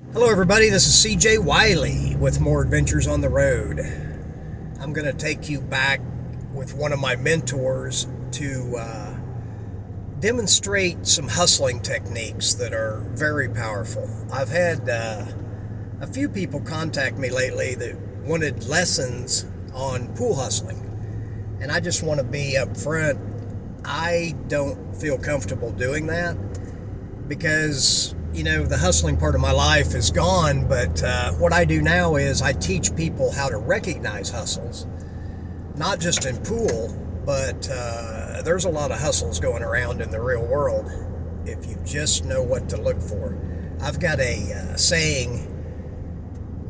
Hello everybody, this is CJ Wiley with More Adventures on the Road. I'm going to take you back with one of my mentors to demonstrate some hustling techniques that are very powerful. I've had a few people contact me lately that wanted lessons on pool hustling, and I just want to be upfront. I don't feel comfortable doing that because the hustling part of my life is gone, but what I do now is I teach people how to recognize hustles, not just in pool, but there's a lot of hustles going around in the real world if you just know what to look for. I've got a saying,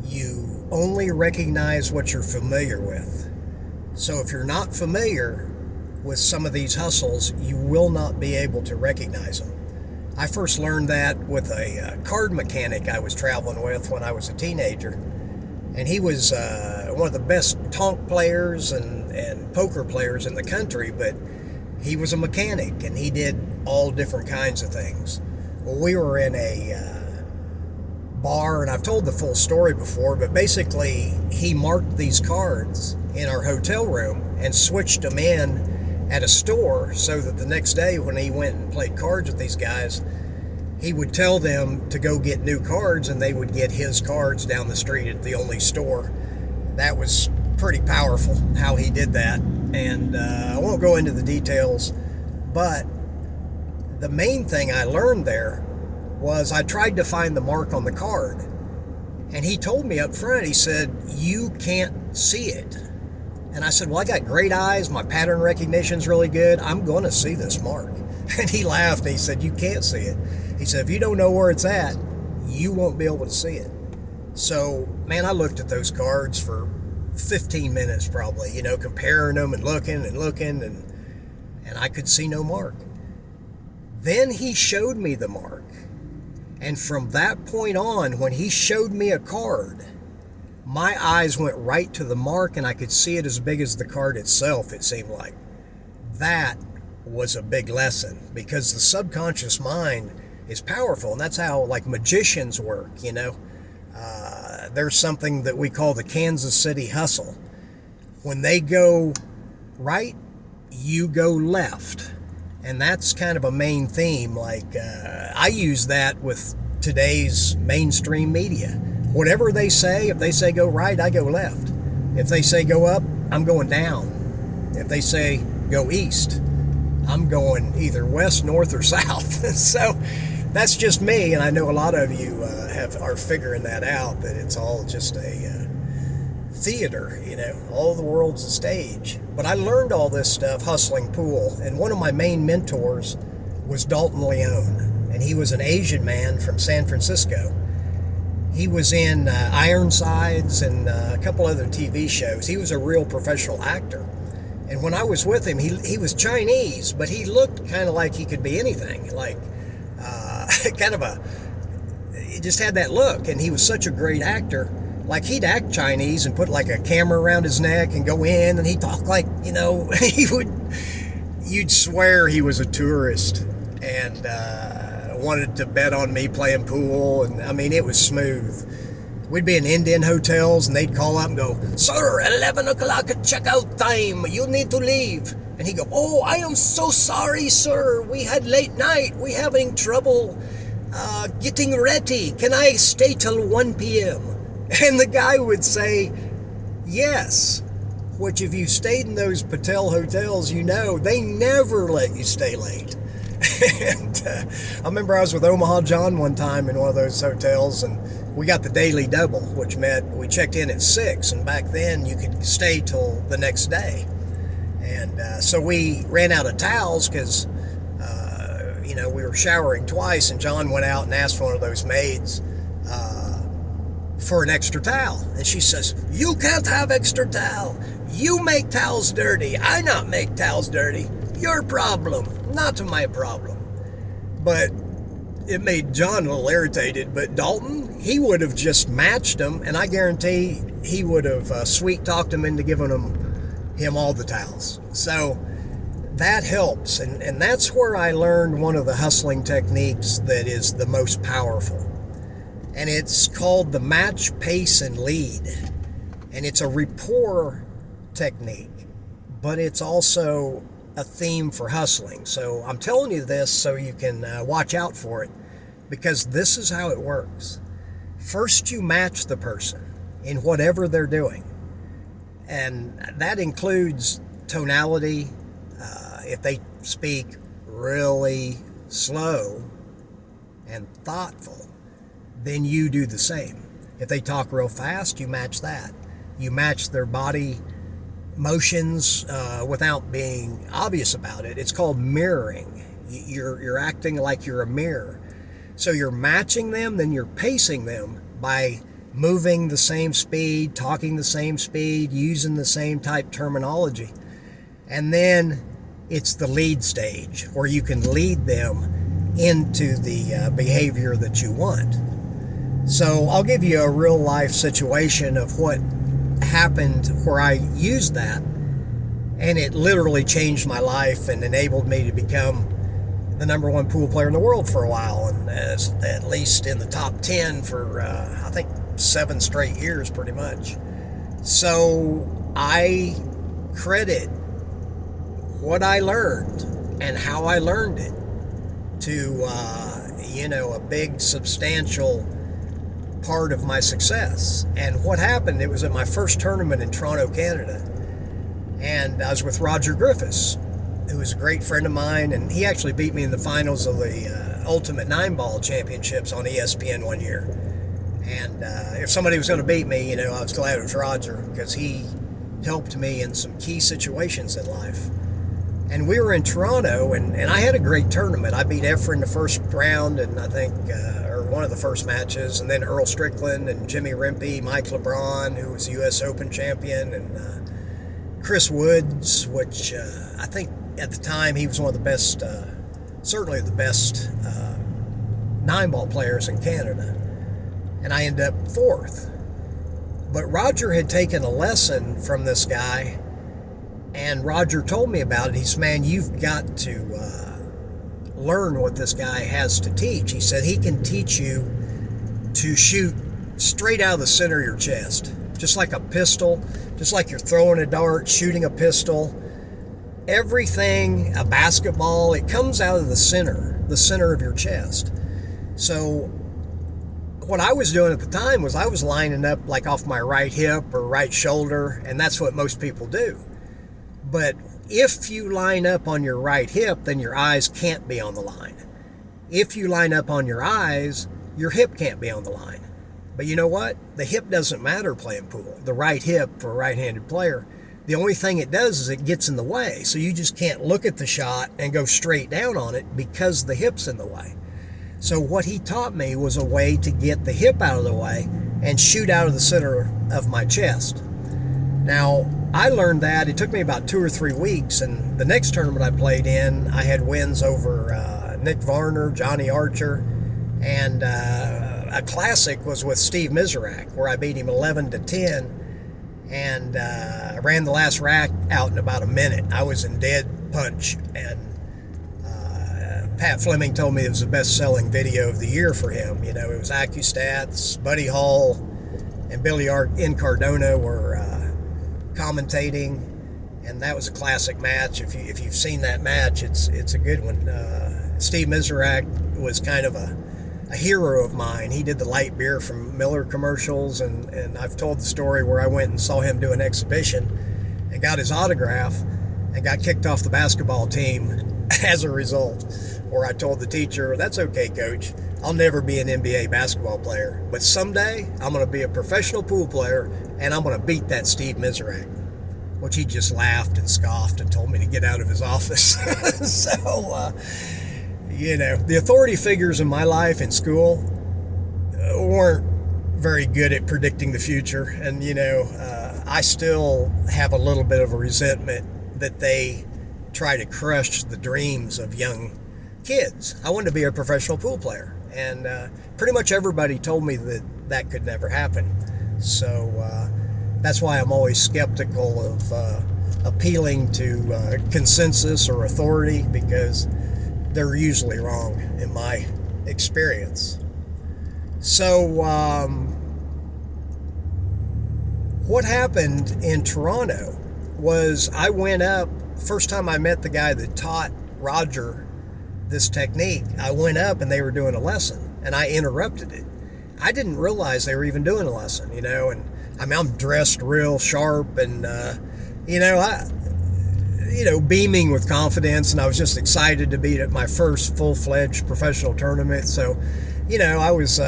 you only recognize what you're familiar with. So if you're not familiar with some of these hustles, you will not be able to recognize them. I first learned that with a card mechanic I was traveling with when I was a teenager. And he was one of the best tonk players and poker players in the country, but he was a mechanic and he did all different kinds of things. Well, we were in a bar, and I've told the full story before, but basically he marked these cards in our hotel room and switched them in at a store so that the next day when he went and played cards with these guys, he would tell them to go get new cards and they would get his cards down the street at the only store. That was pretty powerful how he did that, and I won't go into the details, but the main thing I learned there was I tried to find the mark on the card, and he told me up front, he said, you can't see it. And I said, well, I got great eyes. My pattern recognition's really good. I'm going to see this mark. And he laughed and he said, you can't see it. He said, if you don't know where it's at, you won't be able to see it. So, man, I looked at those cards for 15 minutes probably, comparing them and looking, and I could see no mark. Then he showed me the mark. And from that point on, when he showed me a card, my eyes went right to the mark and I could see it as big as the card itself, it seemed like. That was a big lesson because the subconscious mind is powerful, and that's how magicians work, There's something that we call the Kansas City hustle. When they go right, you go left. And that's kind of a main theme. I use that with today's mainstream media. Whatever they say, if they say go right, I go left. If they say go up, I'm going down. If they say go east, I'm going either west, north, or south. So that's just me, and I know a lot of you are figuring that out, that it's all just a theater, all the world's a stage. But I learned all this stuff hustling pool, and one of my main mentors was Dalton Leong, and he was an Asian man from San Francisco. He was in Ironsides and a couple other TV shows. He was a real professional actor. And when I was with him, he was Chinese, but he looked kind of like he could be anything. He just had that look, and he was such a great actor. He'd act Chinese and put a camera around his neck and go in, and he'd talk you'd swear he was a tourist and wanted to bet on me playing pool, and it was smooth. We'd be in Indian hotels and they'd call up and go, sir, 11 o'clock at checkout time, you need to leave. And he'd go, oh, I am so sorry, sir, we had late night, we having trouble getting ready, can I stay till 1 p.m.? And the guy would say, yes, which if you stayed in those Patel hotels, they never let you stay late. And I remember I was with Omaha John one time in one of those hotels, and we got the daily double, which meant we checked in at 6, and back then you could stay till the next day. And so we ran out of towels because, we were showering twice, and John went out and asked one of those maids for an extra towel. And she says, you can't have extra towel. You make towels dirty. I not make towels dirty. Your problem, not my problem. But it made John a little irritated. But Dalton, he would have just matched him, and I guarantee he would have sweet-talked him into giving him all the towels. So that helps, and that's where I learned one of the hustling techniques that is the most powerful. and it's called the match, pace, and lead. And it's a rapport technique, but it's also a theme for hustling. So I'm telling you this so you can watch out for it, because this is how it works. First, you match the person in whatever they're doing, and that includes tonality. If they speak really slow and thoughtful, then you do the same. If they talk real fast, you match that. You match their body motions without being obvious about it. It's called mirroring. You're acting like you're a mirror. So you're matching them, then you're pacing them by moving the same speed, talking the same speed, using the same type terminology. And then it's the lead stage, where you can lead them into the behavior that you want. So I'll give you a real life situation of what happened where I used that, and it literally changed my life and enabled me to become the number one pool player in the world for a while, and at least in the top 10 for I think 7 straight years pretty much. So I credit what I learned and how I learned it to a big substantial part of my success. And what happened, it was at my first tournament in Toronto, Canada, and I was with Roger Griffiths, who was a great friend of mine, and he actually beat me in the finals of the Ultimate 9-Ball Championships on ESPN one year. And if somebody was going to beat me, I was glad it was Roger, because he helped me in some key situations in life. And we were in Toronto, and I had a great tournament. I beat Efren in the first round, and I think, or one of the first matches, and then Earl Strickland and Jimmy Rimpey, Mike LeBron, who was U.S. Open champion, and Chris Woods, which I think at the time he was one of the best, certainly the best 9-ball players in Canada. And I ended up 4th. But Roger had taken a lesson from this guy, and Roger told me about it. He said, man, you've got to learn what this guy has to teach. He said he can teach you to shoot straight out of the center of your chest, just like a pistol, just like you're throwing a dart, shooting a pistol. Everything, a basketball, it comes out of the center of your chest. So what I was doing at the time was I was lining up like off my right hip or right shoulder, and that's what most people do. But if you line up on your right hip, then your eyes can't be on the line. If you line up on your eyes, your hip can't be on the line. But you know what? The hip doesn't matter playing pool. The right hip for a right-handed player, the only thing it does is it gets in the way. So you just can't look at the shot and go straight down on it because the hip's in the way. So what he taught me was a way to get the hip out of the way and shoot out of the center of my chest. Now, I learned that. It took me about 2 or 3 weeks, and the next tournament I played in, I had wins over Nick Varner, Johnny Archer, and a classic was with Steve Miserak, where I beat him 11-10, and I ran the last rack out in about a minute. I was in dead punch, and Pat Fleming told me it was the best-selling video of the year for him. It was AccuStats, Buddy Hall, and Billy Incardona were commentating, and that was a classic match. If you've seen that match, it's a good one. Steve Miserak was kind of a hero of mine. He did the light beer from Miller commercials, and I've told the story where I went and saw him do an exhibition and got his autograph and got kicked off the basketball team as a result, where I told the teacher, that's okay, coach, I'll never be an NBA basketball player, but someday I'm going to be a professional pool player, and I'm going to beat that Steve Miserak. Which he just laughed and scoffed and told me to get out of his office. So, the authority figures in my life in school weren't very good at predicting the future. And, I still have a little bit of a resentment that they try to crush the dreams of young kids. I wanted to be a professional pool player. And pretty much everybody told me that could never happen. So that's why I'm always skeptical of appealing to consensus or authority, because they're usually wrong in my experience. So, what happened in Toronto was I went up, first time I met the guy that taught Roger this technique, I went up and they were doing a lesson and I interrupted it. I didn't realize they were even doing a lesson, and I mean, I'm dressed real sharp and, beaming with confidence, and I was just excited to be at my first full-fledged professional tournament. So, I was,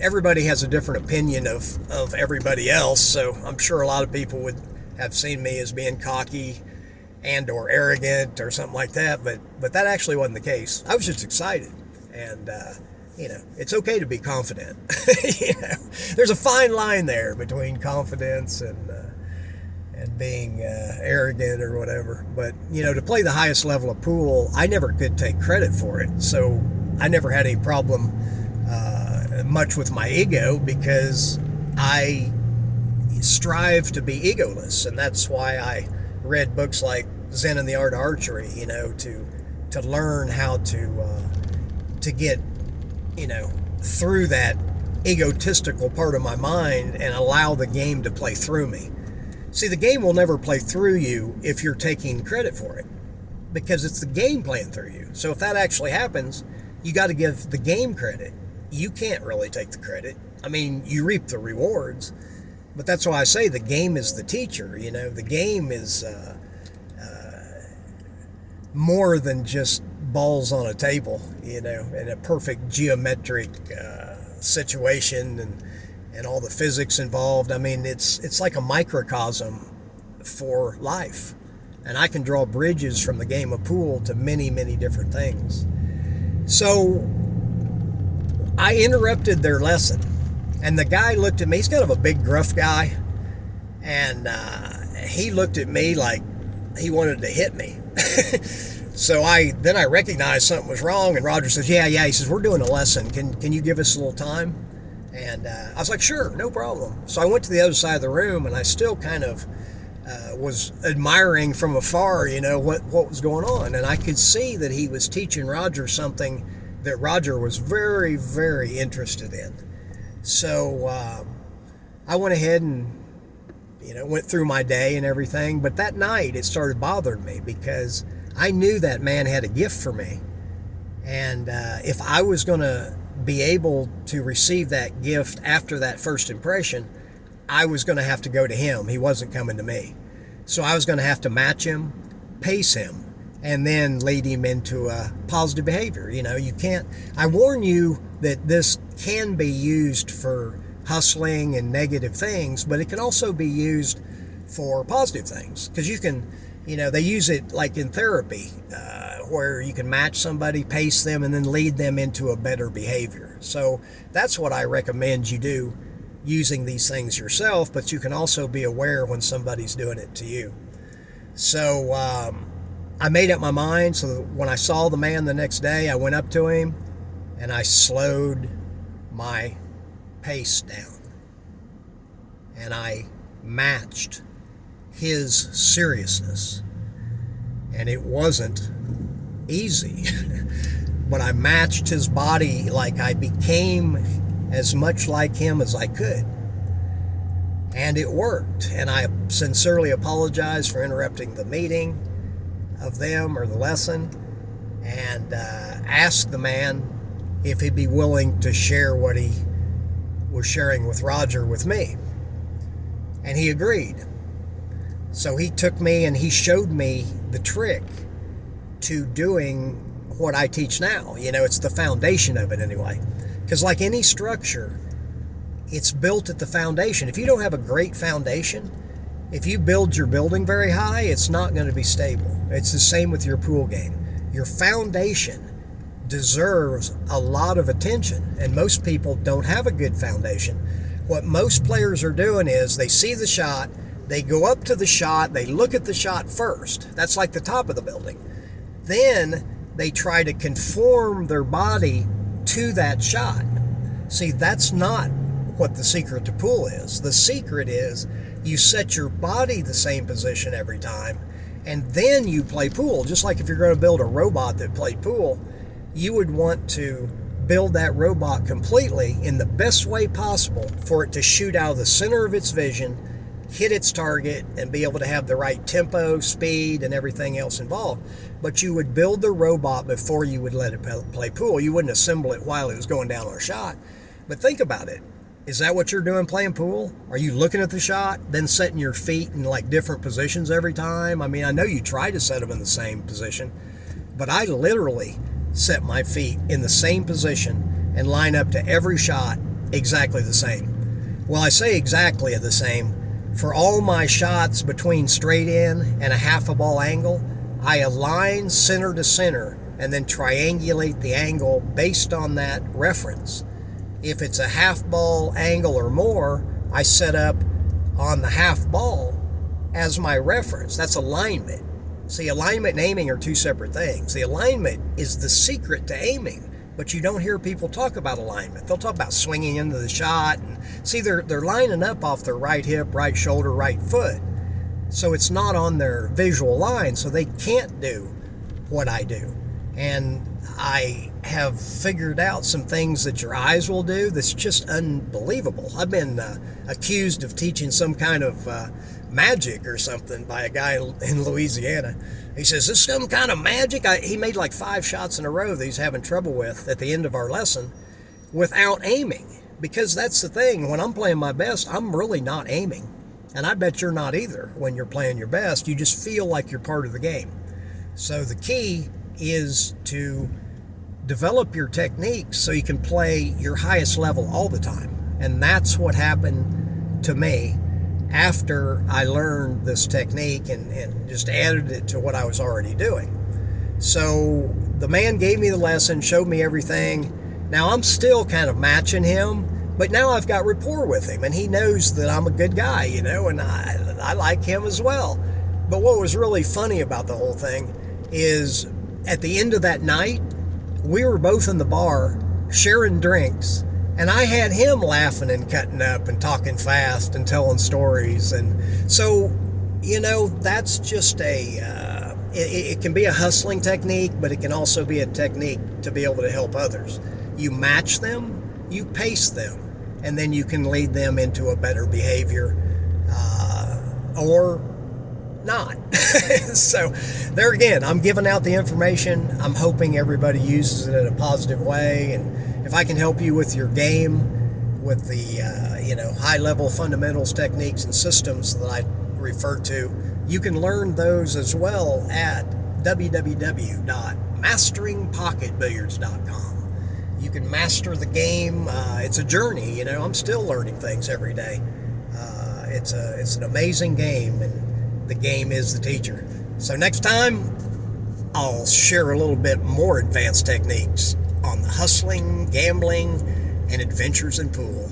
everybody has a different opinion of everybody else. So I'm sure a lot of people would have seen me as being cocky and or arrogant or something like that. But that actually wasn't the case. I was just excited. And, it's okay to be confident. There's a fine line there between confidence and being arrogant or whatever. But, to play the highest level of pool, I never could take credit for it. So I never had any problem much with my ego, because I strive to be egoless, and that's why I read books like Zen and the Art of Archery, to learn how to get through that egotistical part of my mind and allow the game to play through me. See, the game will never play through you if you're taking credit for it, because it's the game playing through you. So if that actually happens, you got to give the game credit. You can't really take the credit. I mean, you reap the rewards, but that's why I say the game is the teacher. The game is more than just balls on a table, in a perfect geometric situation and all the physics involved. I mean, it's like a microcosm for life. And I can draw bridges from the game of pool to many, many different things. So I interrupted their lesson, and the guy looked at me. He's kind of a big, gruff guy, and he looked at me like he wanted to hit me. So I recognized something was wrong, and Roger says, yeah. He says, we're doing a lesson. Can you give us a little time? And I was like, sure, no problem. So I went to the other side of the room, and I still kind of was admiring from afar, what was going on. And I could see that he was teaching Roger something that Roger was very, very interested in. So I went ahead and, went through my day and everything. But that night it started bothering me, because I knew that man had a gift for me. And if I was going to be able to receive that gift after that first impression, I was going to have to go to him. He wasn't coming to me. So I was going to have to match him, pace him, and then lead him into a positive behavior. You can't, I warn you that this can be used for hustling and negative things, but it can also be used for positive things, because you can, they use it like in therapy, where you can match somebody, pace them, and then lead them into a better behavior. So that's what I recommend you do, using these things yourself, but you can also be aware when somebody's doing it to you. So I made up my mind, so that when I saw the man the next day, I went up to him and I slowed my pace down. And I matched his seriousness. And it wasn't easy, but I matched his body, like I became as much like him as I could. And it worked. And I sincerely apologize for interrupting the meeting of them or the lesson, and asked the man if he'd be willing to share what he was sharing with Roger with me. And he agreed. So he took me and he showed me the trick to doing what I teach now. It's the foundation of it anyway. Because like any structure, it's built at the foundation. If you don't have a great foundation, if you build your building very high, it's not going to be stable. It's the same with your pool game. Your foundation deserves a lot of attention, and most people don't have a good foundation. What most players are doing is they see the shot, they go up to the shot, they look at the shot first. That's like the top of the building. Then they try to conform their body to that shot. See, that's not what the secret to pool is. The secret is you set your body the same position every time, and then you play pool. Just like if you're going to build a robot that played pool, you would want to build that robot completely in the best way possible for it to shoot out of the center of its vision, hit its target, and be able to have the right tempo, speed, and everything else involved. But you would build the robot before you would let it play pool. You wouldn't assemble it while it was going down on a shot. But think about it. Is that what you're doing playing pool? Are you looking at the shot, then setting your feet in like different positions every time? I mean, I know you try to set them in the same position, but I literally set my feet in the same position and line up to every shot exactly the same. Well, I say exactly the same. For all my shots between straight in and a half a ball angle, I align center to center and then triangulate the angle based on that reference. If it's a half ball angle or more, I set up on the half ball as my reference. That's alignment. See, alignment and aiming are two separate things. The alignment is the secret to aiming, but you don't hear people talk about alignment. They'll talk about swinging into the shot. And see, they're lining up off their right hip, right shoulder, right foot. So it's not on their visual line, so they can't do what I do. And I have figured out some things that your eyes will do that's just unbelievable. I've been accused of teaching some kind of magic or something by a guy in Louisiana. He says, "This is some kind of magic?" He made like 5 shots in a row that he's having trouble with at the end of our lesson without aiming. Because that's the thing, when I'm playing my best, I'm really not aiming. And I bet you're not either when you're playing your best. You just feel like you're part of the game. So the key is to develop your techniques so you can play your highest level all the time. And that's what happened to me after I learned this technique and just added it to what I was already doing. So the man gave me the lesson, showed me everything. Now I'm still kind of matching him, but now I've got rapport with him and he knows that I'm a good guy, you know, and I like him as well. But what was really funny about the whole thing is at the end of that night, we were both in the bar sharing drinks, and I had him laughing and cutting up and talking fast and telling stories. And so, you know, that's just it can be a hustling technique, but it can also be a technique to be able to help others. You match them, you pace them, and then you can lead them into a better behavior or not. So there again, I'm giving out the information. I'm hoping everybody uses it in a positive way. And if I can help you with your game, with the high-level fundamentals, techniques, and systems that I refer to, you can learn those as well at www.masteringpocketbilliards.com. You can master the game. It's a journey. You know, I'm still learning things every day. It's an amazing game, and the game is the teacher. So next time, I'll share a little bit more advanced techniques on the hustling, gambling, and adventures in pool.